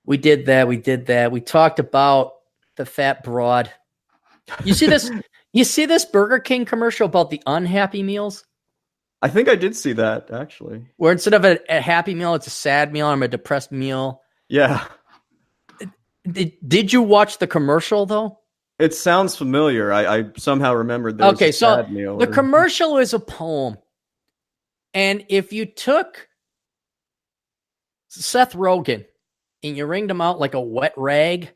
We did that. We did that. We talked about the fat broad. You see this? You see this Burger King commercial about the unhappy meals? I think I did see that actually. Where instead of a happy meal, it's a sad meal or a depressed meal. Yeah. Did you watch the commercial though? It sounds familiar. I somehow remembered there was a sad meal. The commercial is a poem. And if you took Seth Rogen and you wringed him out like a wet rag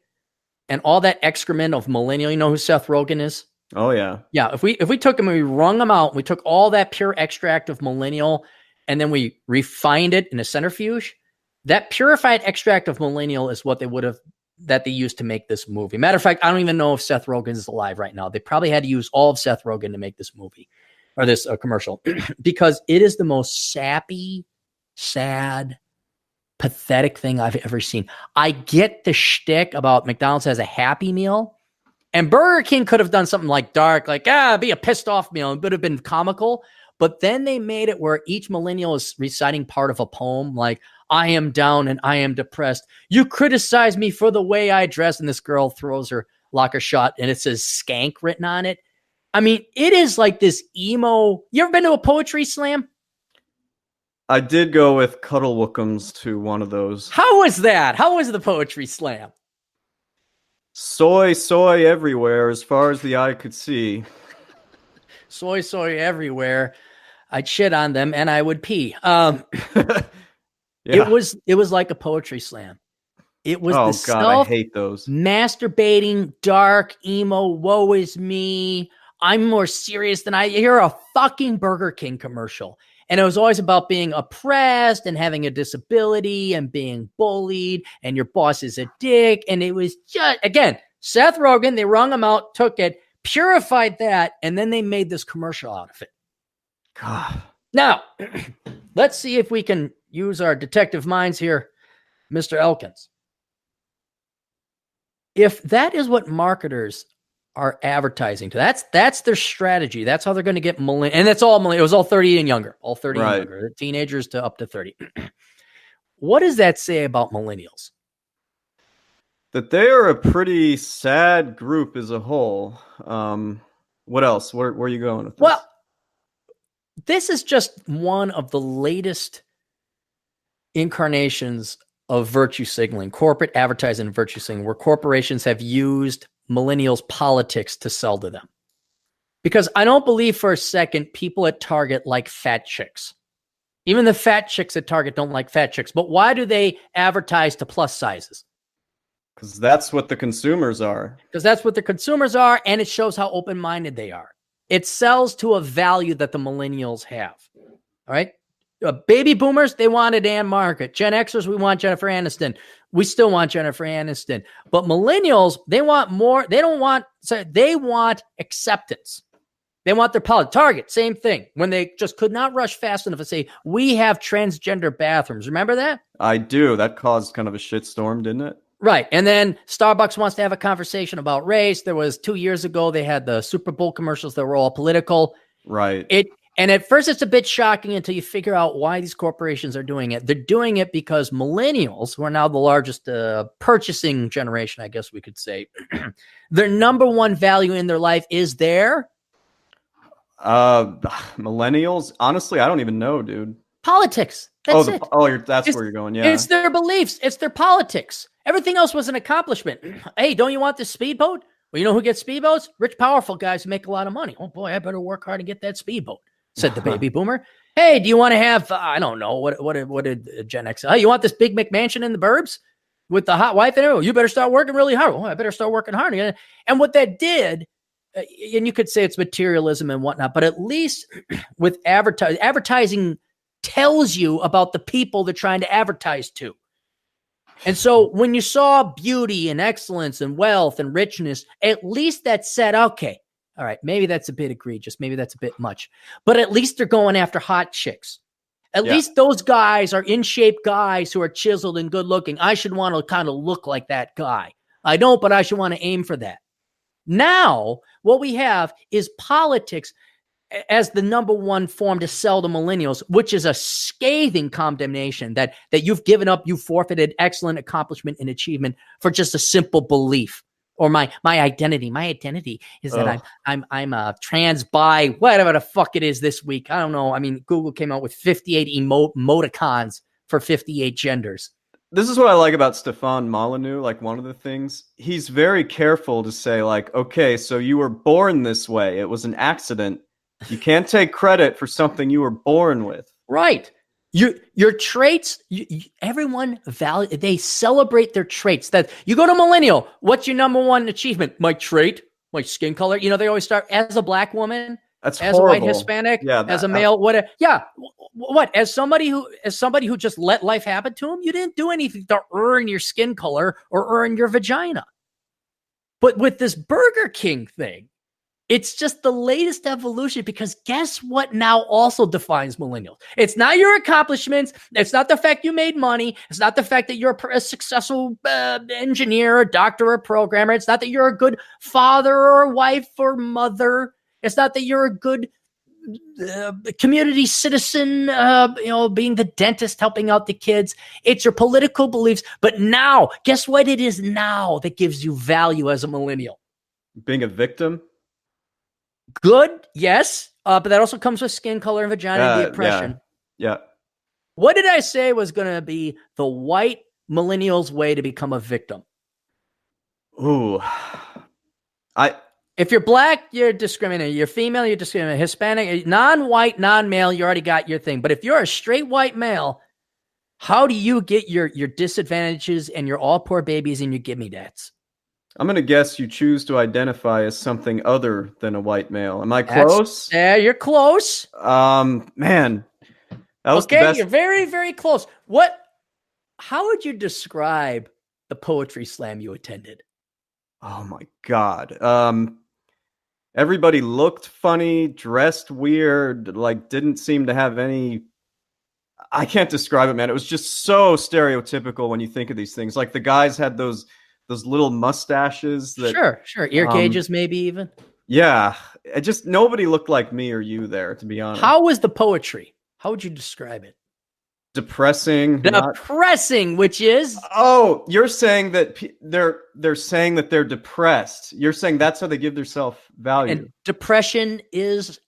and all that excrement of millennial, you know who Seth Rogen is? Oh, yeah. Yeah, if we took him and we wrung him out, we took all that pure extract of millennial and then we refined it in a centrifuge, that purified extract of millennial is what they used to make this movie. Matter of fact, I don't even know if Seth Rogen is alive right now. They probably had to use all of Seth Rogen to make this movie or this commercial because it is the most sappy, sad, pathetic thing I've ever seen. I get the shtick about McDonald's has a happy meal, and Burger King could have done something like dark, like, be a pissed off meal. It would have been comical. But then they made it where each millennial is reciting part of a poem, like, I am down and I am depressed. You criticize me for the way I dress. And this girl throws her locker shot and it says skank written on it. I mean, it is like this emo. You ever been to a poetry slam? I did go with Cuddle Wookums to one of those. How was that? How was the poetry slam? Soy everywhere as far as the eye could see. Soy everywhere. I'd shit on them and I would pee. Yeah. It was like a poetry slam. It was I hate those. Masturbating, dark, emo, woe is me. I'm more serious than I hear a fucking Burger King commercial. And it was always about being oppressed and having a disability and being bullied and your boss is a dick. And it was just, again, Seth Rogen, they wrung him out, took it, purified that, and then they made this commercial out of it. God. Now, let's see if we can use our detective minds here, Mr. Elkins. If that is what marketers are advertising to, that's their strategy. That's how they're going to get millennials. And that's all millennials. It was all 30 and younger, all 30 and younger, teenagers to up to 30. What does that say about millennials? That they are a pretty sad group as a whole. What else? Where are you going with this? Well, this is just one of the latest incarnations of virtue signaling, corporate advertising and virtue signaling, where corporations have used millennials' politics to sell to them. Because I don't believe for a second people at Target like fat chicks. Even the fat chicks at Target don't like fat chicks. But why do they advertise to plus sizes? Because that's what the consumers are. Because that's what the consumers are, and it shows how open-minded they are. It sells to a value that the millennials have. All right? Baby boomers, they wanted Ann Margaret. Gen Xers, we want Jennifer Aniston. We still want Jennifer Aniston. But millennials, they want more. They want acceptance. They want their politics. Target, same thing. When they just could not rush fast enough to say, we have transgender bathrooms. Remember that? I do. That caused kind of a shitstorm, didn't it? Right. And then Starbucks wants to have a conversation about race. There was 2 years ago, they had the Super Bowl commercials that were all political. Right. And at first it's a bit shocking until you figure out why these corporations are doing it. They're doing it because millennials, who are now the largest purchasing generation, I guess we could say, their number one value in their life is their millennials. Honestly, I don't even know, dude. Politics. That's it. That's where you're going. Yeah. It's their beliefs. It's their politics. Everything else was an accomplishment. Hey, don't you want this speedboat? Well, you know who gets speedboats? Rich, powerful guys who make a lot of money. Oh boy, I better work hard and get that speedboat, said the baby boomer. Hey, do you want to have, I don't know, what did Gen X say? Oh, you want this big McMansion in the burbs with the hot wife? And you better start working really hard. Oh, I better start working hard. And what that did, and you could say it's materialism and whatnot, but at least with advertising tells you about the people they're trying to advertise to. And so when you saw beauty and excellence and wealth and richness, at least that said, okay, all right, maybe that's a bit egregious. Maybe that's a bit much. But at least they're going after hot chicks. At least those guys are in shape guys who are chiseled and good looking. I should want to kind of look like that guy. I don't, but I should want to aim for that. Now, what we have is politics. as the number one form to sell to millennials, which is a scathing condemnation that you've given up, you forfeited excellent accomplishment and achievement for just a simple belief. Or my identity. My identity is that I'm a trans bi, whatever the fuck it is this week. I don't know. I mean, Google came out with 58 emoticons for 58 genders. This is what I like about Stefan Molyneux. Like, one of the things, he's very careful to say, like, okay, so you were born this way. It was an accident. You can't take credit for something you were born with. Right. Your traits, everyone they celebrate their traits. That you go to millennial, what's your number one achievement? My trait, my skin color. You know, they always start as a black woman, That's as horrible. a white Hispanic, Yeah, as a male, whatever. Yeah. What? As somebody who just let life happen to him, you didn't do anything to earn your skin color or earn your vagina. But with this Burger King thing, it's just the latest evolution, because guess what now also defines millennials? It's not your accomplishments. It's not the fact you made money. It's not the fact that you're a successful engineer, or doctor, or programmer. It's not that you're a good father or wife or mother. It's not that you're a good community citizen, being the dentist, helping out the kids. It's your political beliefs. But now, guess what it is now that gives you value as a millennial? Being a victim? Good, yes, but that also comes with skin color and vagina and depression. Yeah. What did I say was going to be the white millennials' way to become a victim? Ooh, if you're black, you're discriminated. You're female, you're discriminated. Hispanic, non-white, non-male, you already got your thing. But if you're a straight white male, how do you get your disadvantages and your all poor babies and your gimme-dats? I'm going to guess you choose to identify as something other than a white male. Am I close? Yeah, you're close. Man, that was okay. You're very, very close. How would you describe the poetry slam you attended? Oh my God. Everybody looked funny, dressed weird, like didn't seem to have any. I can't describe it, man. It was just so stereotypical when you think of these things. Like, the guys had those little mustaches that sure ear gauges, maybe even. Yeah, it just, nobody looked like me or you there, to be honest. How was the poetry? How would you describe it? Depressing. Which is, you're saying that they're saying that they're depressed. You're saying that's how they give themselves value. And depression is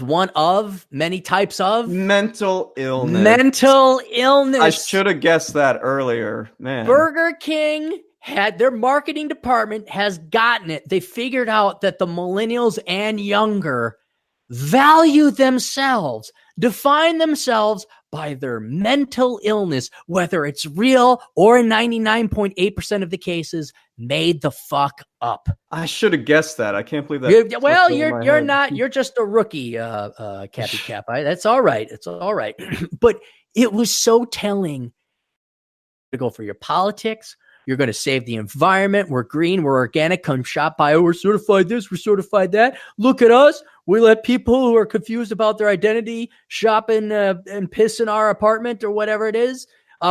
one of many types of mental illness. I should have guessed that earlier, man. Burger King their marketing department has gotten it. They figured out that the millennials and younger value themselves, define themselves by their mental illness, whether it's real or in 99.8% of the cases made the fuck up. I should have guessed that. I can't believe that. You're not. You're just a rookie, Cappy Cap. That's all right. It's all right. But it was so telling to go for your politics. You're going to save the environment. We're green. We're organic. Come shop by. We're certified this. We're certified that. Look at us. We let people who are confused about their identity shop and piss in our apartment or whatever it is.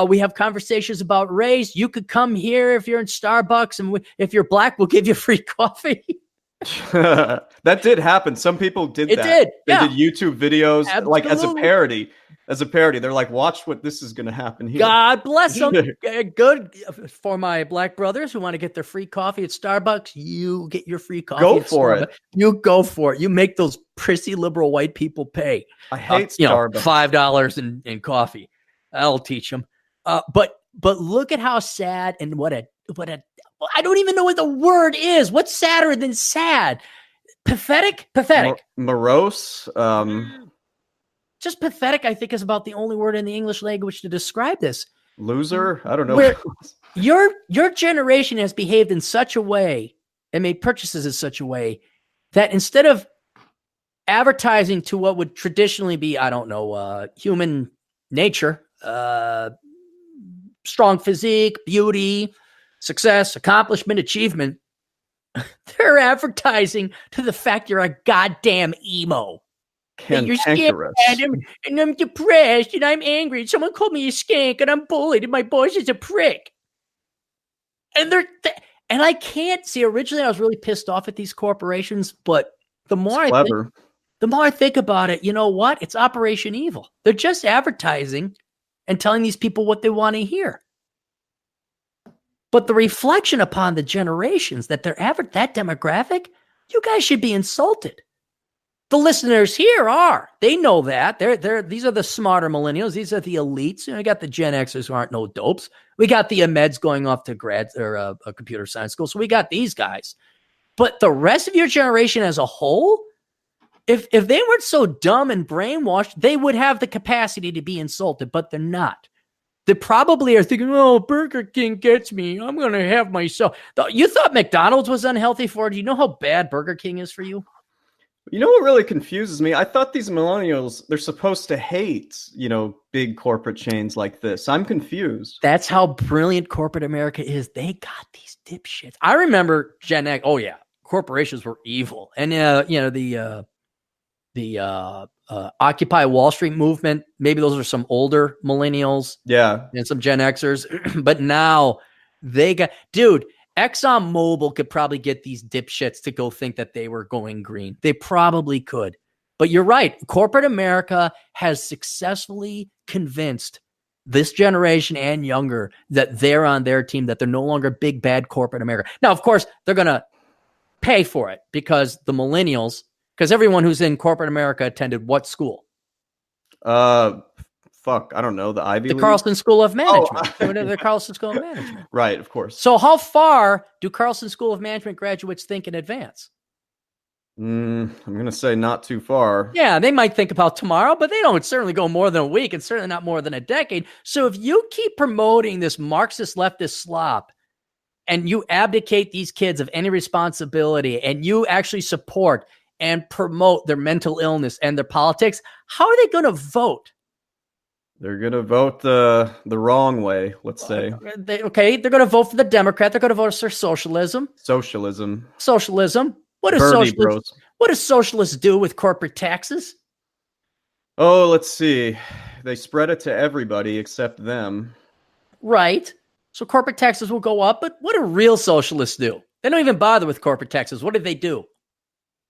We have conversations about race. You could come here if you're in Starbucks, and if you're black, we'll give you free coffee. That did happen. Some people did that. It did. They did YouTube videos. Absolutely. Like as a parody. They're like, watch what this is going to happen here. God bless them. Good for my black brothers who want to get their free coffee at Starbucks. You get your free coffee. Go for it. You go for it. You make those prissy liberal white people pay. I hate Starbucks. $5 in coffee. I'll teach them. But look at how sad and what a I don't even know what the word is. What's sadder than sad? Pathetic. Morose. Just pathetic, I think, is about the only word in the English language to describe this. Loser? I don't know. Where your generation has behaved in such a way and made purchases in such a way that instead of advertising to what would traditionally be, I don't know, human nature, strong physique, beauty, success, accomplishment, achievement, they're advertising to the fact you're a goddamn emo. You're scared and I'm depressed and I'm angry. And someone called me a skank and I'm bullied and my boss is a prick. And I can't see. Originally, I was really pissed off at these corporations, but the more clever. the more I think about it, you know what? It's Operation Evil. They're just advertising and telling these people what they want to hear. But the reflection upon the generations that they're that demographic, you guys should be insulted. The listeners here are. They know that. These are the smarter millennials. These are the elites. You know, we got the Gen Xers who aren't no dopes. We got the Ahmeds going off to grad or a computer science school. So we got these guys. But the rest of your generation as a whole, if they weren't so dumb and brainwashed, they would have the capacity to be insulted, but they're not. They probably are thinking, oh, Burger King gets me. I'm going to have myself. You thought McDonald's was unhealthy for you? Do you know how bad Burger King is for you? You know what really confuses me? I thought these millennials, they're supposed to hate, big corporate chains like this. I'm confused. That's how brilliant corporate America is. They got these dipshits. I remember Gen X. Oh, yeah. Corporations were evil. And, the Occupy Wall Street movement, maybe those are some older millennials. Yeah. And some Gen Xers. But now they got, dude, ExxonMobil could probably get these dipshits to go think that they were going green. They probably could. But you're right. Corporate America has successfully convinced this generation and younger that they're on their team, that they're no longer big, bad corporate America. Now, of course, they're going to pay for it because the millennials, because everyone who's in corporate America attended what school? I don't know. The Ivy League? Carlson School of Management. The Carlson School of Management. Right, of course. So how far do Carlson School of Management graduates think in advance? I'm going to say not too far. Yeah, they might think about tomorrow, but they don't certainly go more than a week and certainly not more than a decade. So if you keep promoting this Marxist leftist slop and you abdicate these kids of any responsibility and you actually support and promote their mental illness and their politics, how are they going to vote? They're going to vote the wrong way, let's say. They're going to vote for the Democrat. They're going to vote for socialism. Socialism. What does socialists do with corporate taxes? Oh, let's see. They spread it to everybody except them. Right. So corporate taxes will go up, but what do real socialists do? They don't even bother with corporate taxes. What do they do?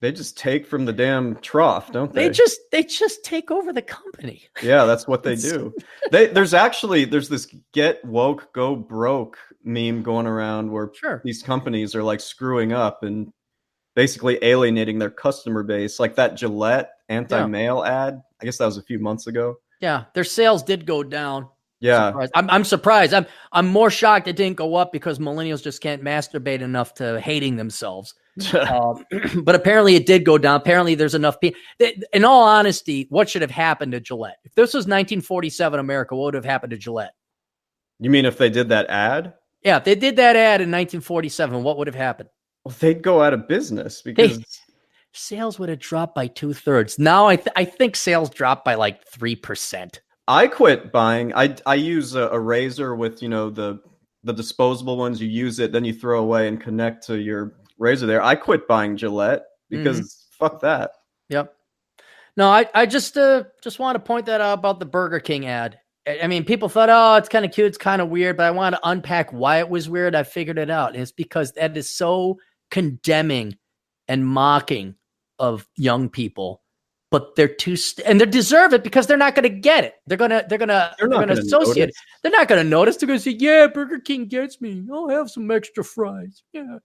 They just take from the damn trough, don't they? They just take over the company. Yeah, that's what they do. There's this get woke, go broke meme going around where these companies are like screwing up and basically alienating their customer base, like that Gillette anti-male ad. I guess that was a few months ago. Yeah, their sales did go down. Yeah, I'm surprised. I'm more shocked it didn't go up because millennials just can't masturbate enough to hating themselves. But apparently it did go down. Apparently there's enough people. In all honesty, what should have happened to Gillette? If this was 1947 America, what would have happened to Gillette? You mean if they did that ad? Yeah, if they did that ad in 1947, what would have happened? Well, they'd go out of business because sales would have dropped by 2/3. Now I think sales dropped by like 3%. I quit buying. I use a razor with the disposable ones. You use it, then you throw away and connect to your razor there. I quit buying Gillette because fuck that. Yep. No, I just want to point that out about the Burger King ad. I mean, people thought, oh, it's kind of cute, it's kind of weird, but I want to unpack why it was weird. I figured it out. And it's because that is so condemning and mocking of young people. But they're and they deserve it because they're not going to get it. They're going to associate it. They're not going to notice. They're going to say, yeah, Burger King gets me. I'll have some extra fries. Yeah.